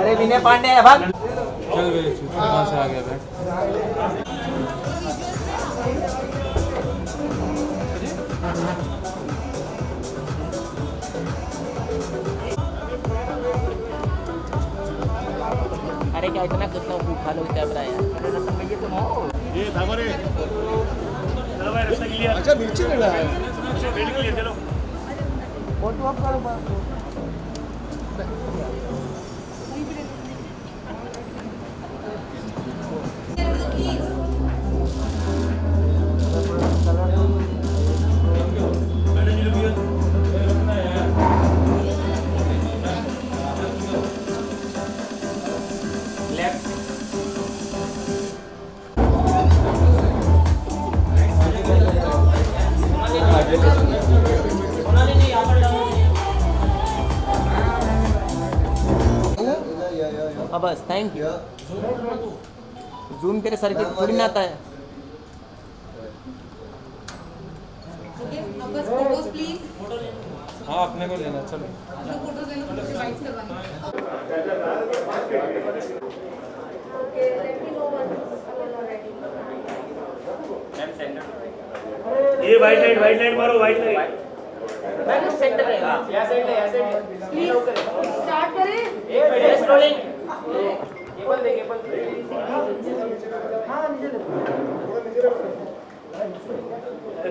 अरे विनय पांडे है भाग। चल गए कहाँ से आ गया था। अरे क्या इतना कितना भूखा लोग कैमरा यार। अरे रतन भैया तुम हो। ये धामरे चलो भाई रास्ता क्लियर। अच्छा मिर्ची मिल रहा है। वेट क्लियर चलो। फोटो अप करो बात। मैडम जी लोग हाँ बस थैंक यू। जूम तेरे सर के थोड़ी ना आता है। बस फोटोज प्लीज। हाँ अपने को लेना चलो। फोटोज ले लो, फिर बाइट्स करवानी। Okay, let me know once you are ready. ये वाइट लाइट मारो वाइट लाइट। मैं सेंटर रहेगा। Please start करें। Yes rolling.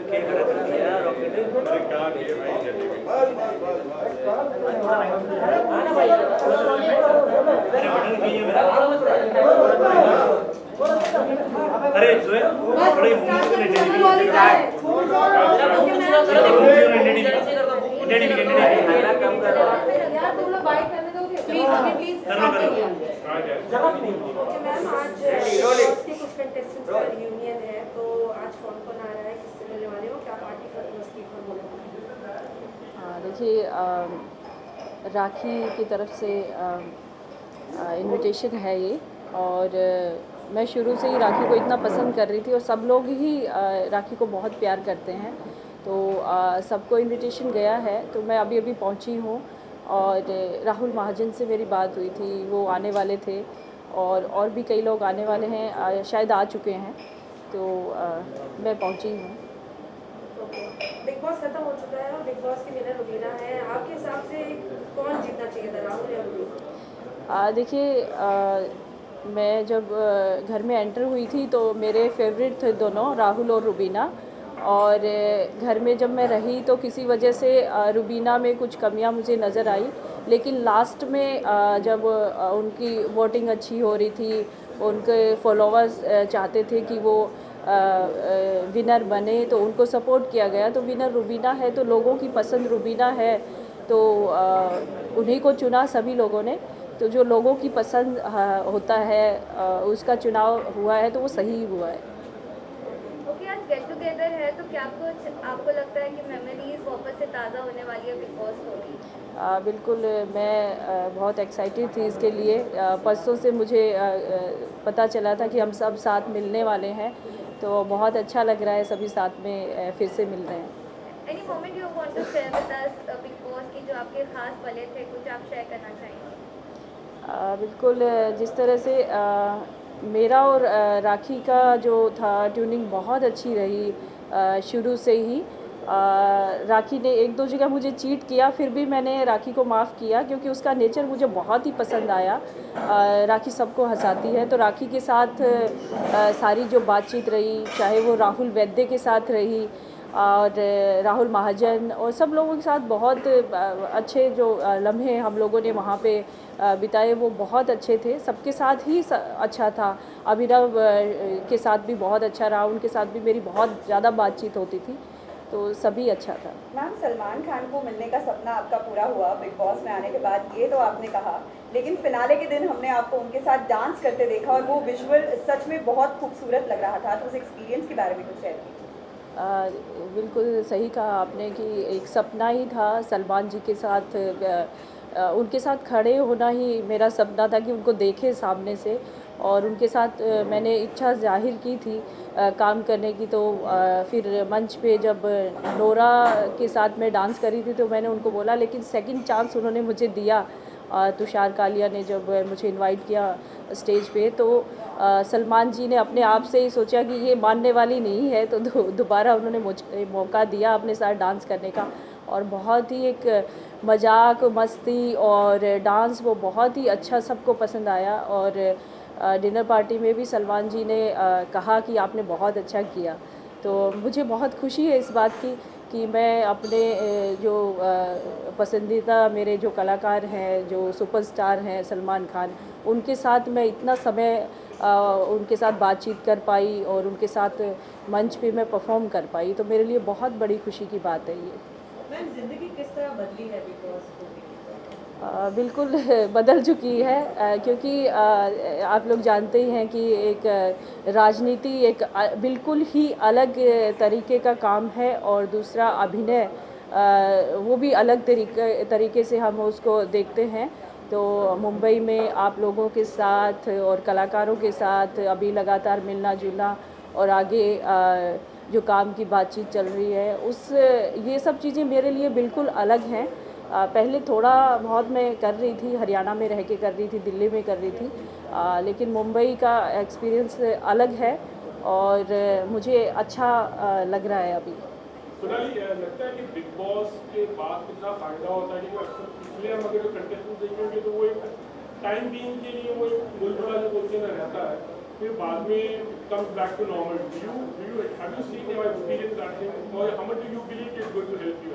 केक खड़ा कर दिया रॉकेट। अरे बटन चाहिए मेरा। अरे जोए थोड़ी मूवमेंट करने चाहिए। यार तुम लोग बाइट करने दोगे प्लीज कर लो कर लो। मैम आज के कुछ कंटेस्टेंट्स का रियूनियन है तो आज कौन कौन आ रहा है किससे मिलने वाले हो क्या पार्टी कर मस्ती पर बोलो। देखिए राखी की तरफ से इनविटेशन है ये और मैं शुरू से ही राखी को इतना पसंद कर रही थी और सब लोग ही राखी को बहुत प्यार करते हैं तो सबको इनविटेशन गया है तो मैं अभी अभी पहुंची हूँ और राहुल महाजन से मेरी बात हुई थी वो आने वाले थे और भी कई लोग आने वाले हैं शायद आ चुके हैं तो मैं पहुंची हूँ। बिग बॉस खत्म हो चुका है और बिग बॉस की विनर रुबीना है आपके हिसाब से कौन जीतना चाहिए था राहुल या रुबीना। देखिए मैं जब घर में एंटर हुई थी तो मेरे फेवरेट थे दोनों राहुल और रुबीना और घर में जब मैं रही तो किसी वजह से रुबीना में कुछ कमियां मुझे नज़र आई लेकिन लास्ट में जब उनकी वोटिंग अच्छी हो रही थी उनके फॉलोअर्स चाहते थे कि वो विनर बने तो उनको सपोर्ट किया गया तो विनर रुबीना है तो लोगों की पसंद रुबीना है तो उन्हीं को चुना सभी लोगों ने तो जो लोगों की पसंद होता है उसका चुनाव हुआ है तो वो सही हुआ है। ओके आज गेट टुगेदर है तो क्या कुछ आपको लगता है कि मेमोरीज वापस से ताज़ा होने वाली है बिग बॉस होगी। बिल्कुल मैं बहुत एक्साइटेड थी इसके लिए परसों से मुझे पता चला था कि हम सब साथ मिलने वाले हैं तो बहुत अच्छा लग रहा है सभी साथ में फिर से मिल रहे हैं। Any moment you want to share with us Bigg Boss की जो आपके खास पले थे कुछ आप शेयर करना चाहेंगे। बिल्कुल जिस तरह से मेरा और राखी का जो था ट्यूनिंग बहुत अच्छी रही शुरू से ही राखी ने एक दो जगह मुझे चीट किया फिर भी मैंने राखी को माफ़ किया क्योंकि उसका नेचर मुझे बहुत ही पसंद आया। राखी सबको हंसाती है तो राखी के साथ सारी जो बातचीत रही चाहे वो राहुल वैद्य के साथ रही और राहुल महाजन और सब लोगों के साथ बहुत अच्छे जो लम्हे हम लोगों ने वहाँ पे बिताए वो बहुत अच्छे थे सबके साथ ही अच्छा था। अभिनव के साथ भी बहुत अच्छा रहा उनके साथ भी मेरी बहुत ज़्यादा बातचीत होती थी तो सभी अच्छा था। मैम सलमान खान को मिलने का सपना आपका पूरा हुआ बिग बॉस में आने के बाद ये तो आपने कहा लेकिन फिनाले के दिन हमने आपको उनके साथ डांस करते देखा और वो विजुअल सच में बहुत खूबसूरत लग रहा था तो उस एक्सपीरियंस के बारे में कुछ शेयर कीजिए। बिल्कुल सही कहा आपने कि एक सपना ही था सलमान जी के साथ उनके साथ खड़े होना ही मेरा सपना था कि उनको देखे सामने से और उनके साथ मैंने इच्छा ज़ाहिर की थी काम करने की। तो फिर मंच पे जब नोरा के साथ मैं डांस कर रही थी तो मैंने उनको बोला, लेकिन सेकंड चांस उन्होंने मुझे दिया। तुषार कालिया ने जब मुझे इनवाइट किया स्टेज पे, तो सलमान जी ने अपने आप से ही सोचा कि ये मानने वाली नहीं है, तो दोबारा उन्होंने मुझे मौका दिया अपने साथ डांस करने का। और बहुत ही एक मजाक मस्ती और डांस वो बहुत ही अच्छा सबको पसंद आया। और डिनर पार्टी में भी सलमान जी ने कहा कि आपने बहुत अच्छा किया। तो मुझे बहुत खुशी है इस बात की कि मैं अपने जो पसंदीदा मेरे जो कलाकार हैं, जो सुपरस्टार हैं सलमान खान, उनके साथ मैं इतना समय उनके साथ बातचीत कर पाई और उनके साथ मंच पे मैं परफॉर्म कर पाई। तो मेरे लिए बहुत बड़ी खुशी की बात है ये। मैम ज़िंदगी किस तरह बदली है बिग बॉस को? बिल्कुल बदल चुकी है, क्योंकि आप लोग जानते ही हैं कि एक राजनीति एक बिल्कुल ही अलग तरीके का काम है, और दूसरा अभिनय वो भी अलग तरीके से हम उसको देखते हैं। तो मुंबई में आप लोगों के साथ और कलाकारों के साथ अभी लगातार मिलना जुलना और आगे जो काम की बातचीत चल रही है, उस ये सब चीज़ें मेरे लिए बिल्कुल अलग हैं। पहले थोड़ा बहुत मैं कर रही थी, हरियाणा में रह के कर रही थी, दिल्ली में कर रही थी, लेकिन मुंबई का एक्सपीरियंस अलग है और मुझे अच्छा लग रहा है अभी। सोनाली, लगता है कि बिग बॉस के बाद कितना फायदा होता है, क्योंकि अक्सर पिछले हम अगर कंटेस्टेंट देखेंगे तो वो एक टाइम बीइंग के लिए वो एक बुलबुला जो बोलते हैं रहता है, फिर बाद में comes back to normal. Do you have you seen your experience that thing, और how much do you believe it's going to help you?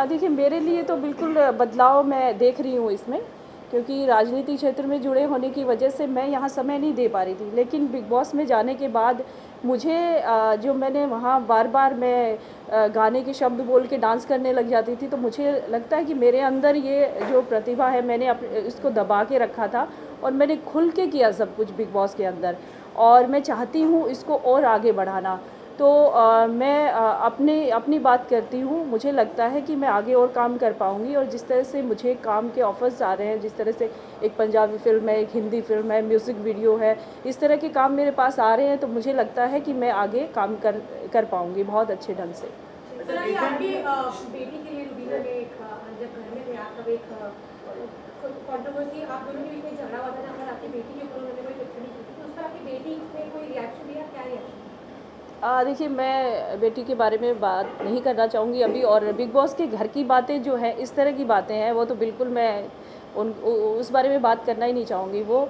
देखिए, मेरे लिए तो बिल्कुल बदलाव मैं देख रही हूँ इसमें, क्योंकि राजनीति क्षेत्र में जुड़े होने की वजह से मैं यहाँ समय नहीं दे पा रही थी। लेकिन बिग बॉस में जाने के बाद मुझे जो मैंने वहाँ बार-बार मैं गाने के शब्द बोल के डांस करने लग जाती थी, तो मुझे लगता है कि मेरे अंदर ये जो प्रतिभा है, मैंने इसको दबा के रखा था और मैंने खुल के किया सब कुछ बिग बॉस के अंदर, और मैं चाहती हूँ इसको और आगे बढ़ाना। तो मैं अपनी बात करती हूँ, मुझे लगता है कि मैं आगे और काम कर पाऊँगी, और जिस तरह से मुझे काम के ऑफ़र्स आ रहे हैं, जिस तरह से एक पंजाबी फ़िल्म है, एक हिंदी फ़िल्म है, म्यूज़िक वीडियो है, इस तरह के काम मेरे पास आ रहे हैं, तो मुझे लगता है कि मैं आगे काम कर पाऊँगी बहुत अच्छे ढंग से। सोनाली, आपकी बेटी के लिए रुबीना ने एक जब घर में थे आप तब एक कंट्रोवर्सी आप दोनों के बीच में झगड़ा हुआ था, जहाँ पर आपकी बेटी के ऊपर उन्होंने कोई टिप्पणी की थी, तो उस पर आपकी बेटी ने कोई रिएक्शन दिया? क्या रिएक्शन? देखिए, मैं बेटी के बारे में बात नहीं करना चाहूँगी अभी, और बिग बॉस के घर की बातें जो है, इस तरह की बातें हैं, वो तो बिल्कुल मैं उस बारे में बात करना ही नहीं चाहूँगी। वो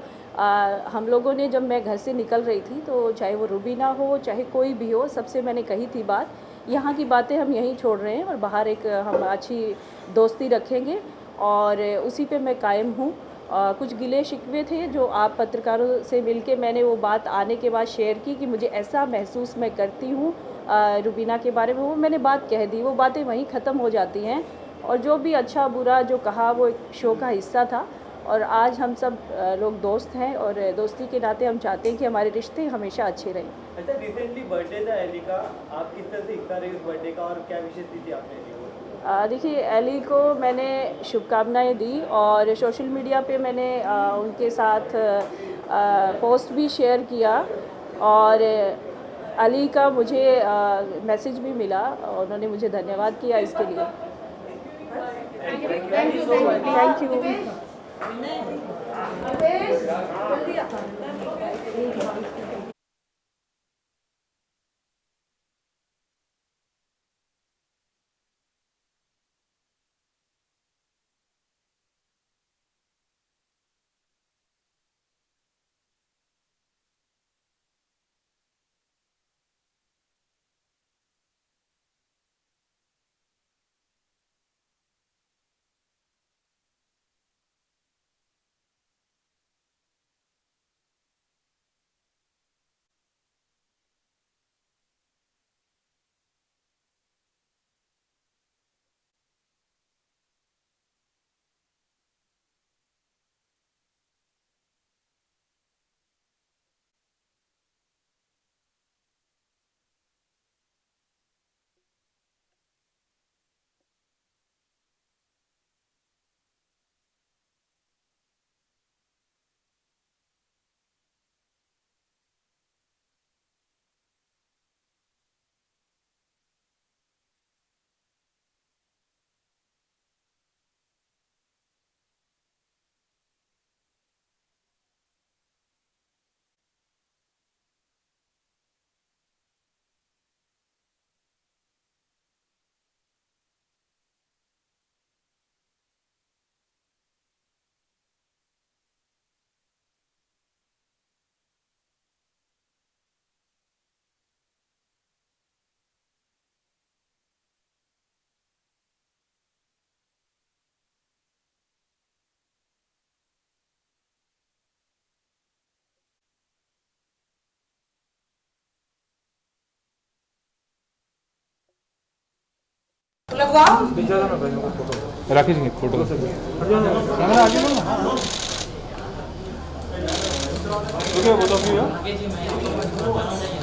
हम लोगों ने, जब मैं घर से निकल रही थी, तो चाहे वो रुबीना हो, चाहे कोई भी हो, सबसे मैंने कही थी बात, यहाँ की बातें हम यहीं छोड़ रहे हैं और बाहर एक हम अच्छी दोस्ती रखेंगे, और उसी पे मैं कायम हूँ। कुछ गिले शिकवे थे जो आप पत्रकारों से मिलके मैंने वो बात आने के बाद शेयर की कि मुझे ऐसा महसूस मैं करती हूँ रुबीना के बारे में, वो मैंने बात कह दी, वो बातें वहीं ख़त्म हो जाती हैं। और जो भी अच्छा बुरा जो कहा, वो एक शो का हिस्सा था, और आज हम सब लोग दोस्त हैं, और दोस्ती के नाते हम चाहते हैं कि हमारे रिश्ते हमेशा अच्छे रहें। अच्छा, रिसेंटली बर्थडे था एली का, आप किस तरह से हिस्सा रहे उस बर्थडे का और क्या विशेष दी थी आपने एली को? देखिए, एली को मैंने शुभकामनाएं दी, और सोशल मीडिया पे मैंने उनके साथ पोस्ट भी शेयर किया, और अली का मुझे मैसेज भी मिला, और उन्होंने मुझे धन्यवाद किया इसके लिए। Thank you. लगवाओ। राखी जी फोटो कैमरा आगे लो ना। ओके वो तो फ्री है।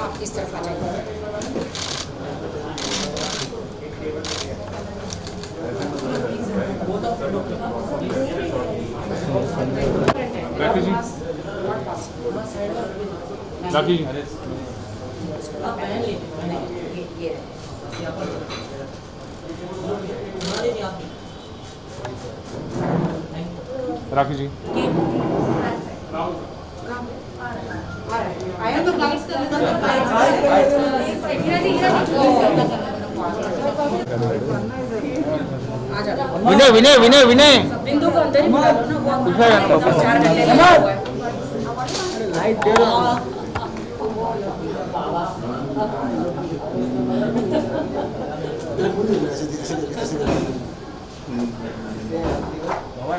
आप इस तरफ आ जाइए। राखी जी राखी जी ये राखी जी आया तो लाइट्स कर विनय विनय विनय विनय बिंदु को अंदर ही बुला लो ना, वो चार घंटे लगा हुआ है। लाइट दे दो।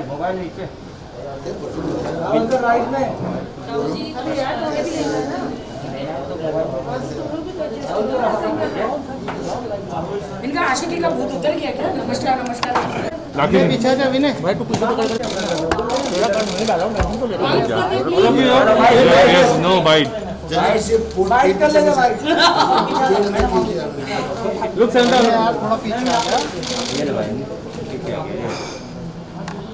मोबाइल नीचे इनका आशिकी का भूत उतर गया क्या? नमस्कार नमस्कार। राखी जी पीछे जा विनय भाई तू पीछे पकड़ कर थोड़ा कर नहीं डालो मैं तुमको ले यस नो बाइट बाइट कर लेगा भाई लुक सेंटर थोड़ा पीछे आ गया ये ले भाई